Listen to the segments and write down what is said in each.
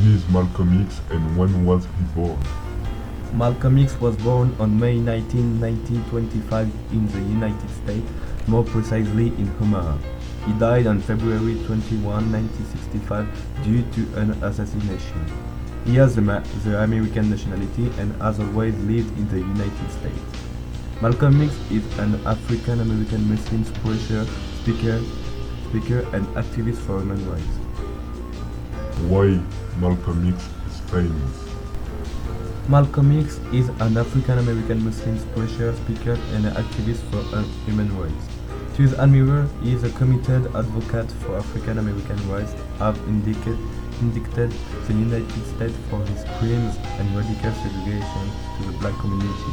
is Malcom X and when was he born? Malcom X was born on May 19, 1925 in the United States, more precisely in Omaha. He died on February 21, 1965 due to an assassination. He has the American nationality and has always lived in the United States. Malcom X is an African American Muslim preacher, speaker and activist for human rights. Why Malcom X is famous? Malcom X is an African American Muslim preacher, speaker and activist for human rights. To his admirer, he is a committed advocate for African American rights, have indicted the United States for his crimes and radical segregation to the black community.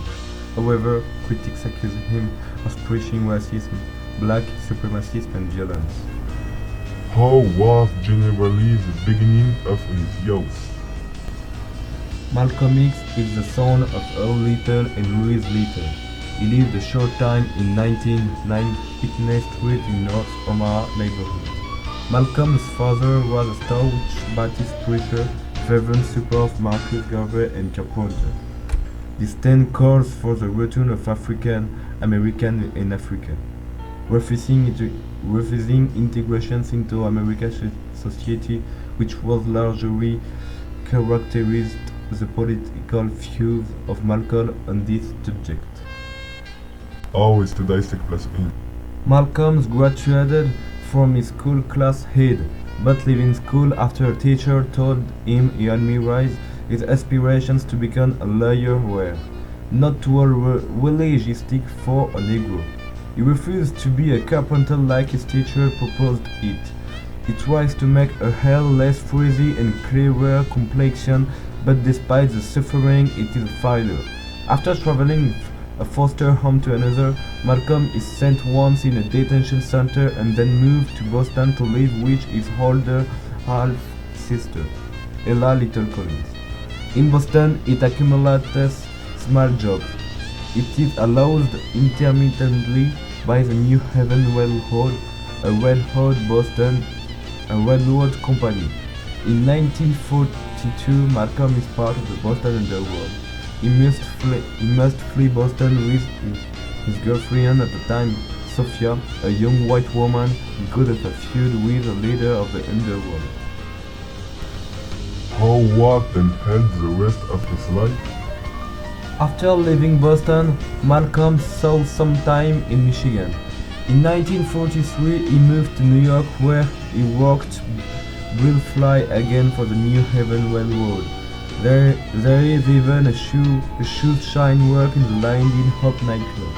However, critics accuse him of preaching racism, black supremacy and violence. How was generally the beginning of his youth? Malcom X is the son of Earl Little and Louise Little. He lived a short time in 1909 Pitney Street in North Omaha neighborhood. Malcolm's father was a staunch Baptist preacher, fervent supporter of Marcus Garvey and Carpenter. This stand calls for the return of African Americans in Africa, refusing integration into American society, which was largely characterized the political views of Malcolm on this subject. How is today's take place in? Malcolm graduated from his school class head, but leaving school after a teacher told him he admired his aspirations to become a lawyer were not too realistic for a Negro. He refused to be a carpenter like his teacher proposed it. He tries to make a hair less frizzy and clearer complexion, but despite the suffering, it is a failure. After traveling a foster home to another, Malcolm is sent once in a detention center and then moved to Boston to live with his older half-sister, Ella Little Collins. In Boston, it accumulates small jobs. It is allowed intermittently by the New Haven Railroad, a railroad company. In 1942, Malcolm is part of the Boston Underworld. He must flee Boston with his girlfriend at the time, Sophia, a young white woman, because of a feud with the leader of the underworld. How was and held the rest of his life? After leaving Boston, Malcolm saw some time in Michigan. In 1943, he moved to New York, where he worked briefly again for the New Haven Railroad. There is even a shoe shine work in the Lindy Hop nightclub.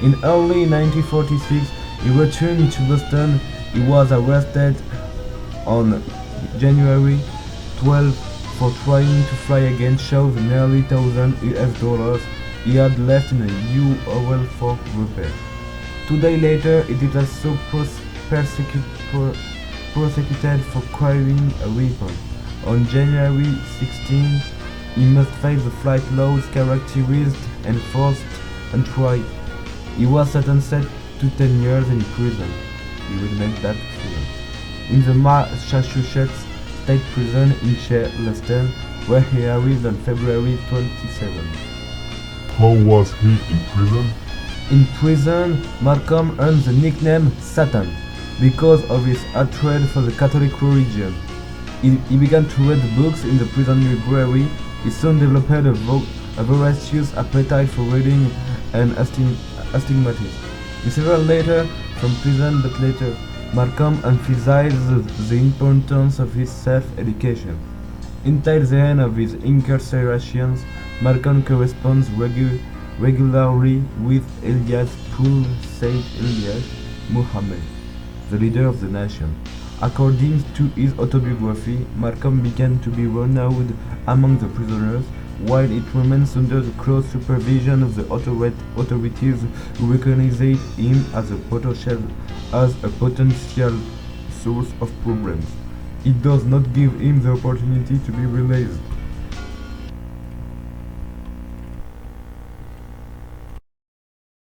In early 1946, he returned to Boston. He was arrested on January 12 for trying to fly against shows nearly $1,000 he had left in a URL for repair. 2 days later, he is also prosecuted for carrying a weapon. On January 16, he must face the flight laws characterized and forced and tried. He was sentenced to 10 years in prison. He will make that clear. In the Massachusetts State Prison in Charleston, where he arrived on February 27. How was he in prison? In prison, Malcolm earned the nickname Satan because of his hatred for the Catholic religion. He began to read books in the prison library. He soon developed a voracious appetite for reading and astigmatism. He several later from prison, but later Malcolm emphasized the importance of his self-education. Until the end of his incarceration, Malcolm corresponds regularly with Elias Pool Said Elias Muhammad, the leader of the nation. According to his autobiography, Malcolm began to be renowned among the prisoners, while it remains under the close supervision of the authorities who recognize him as a potential source of problems. It does not give him the opportunity to be released.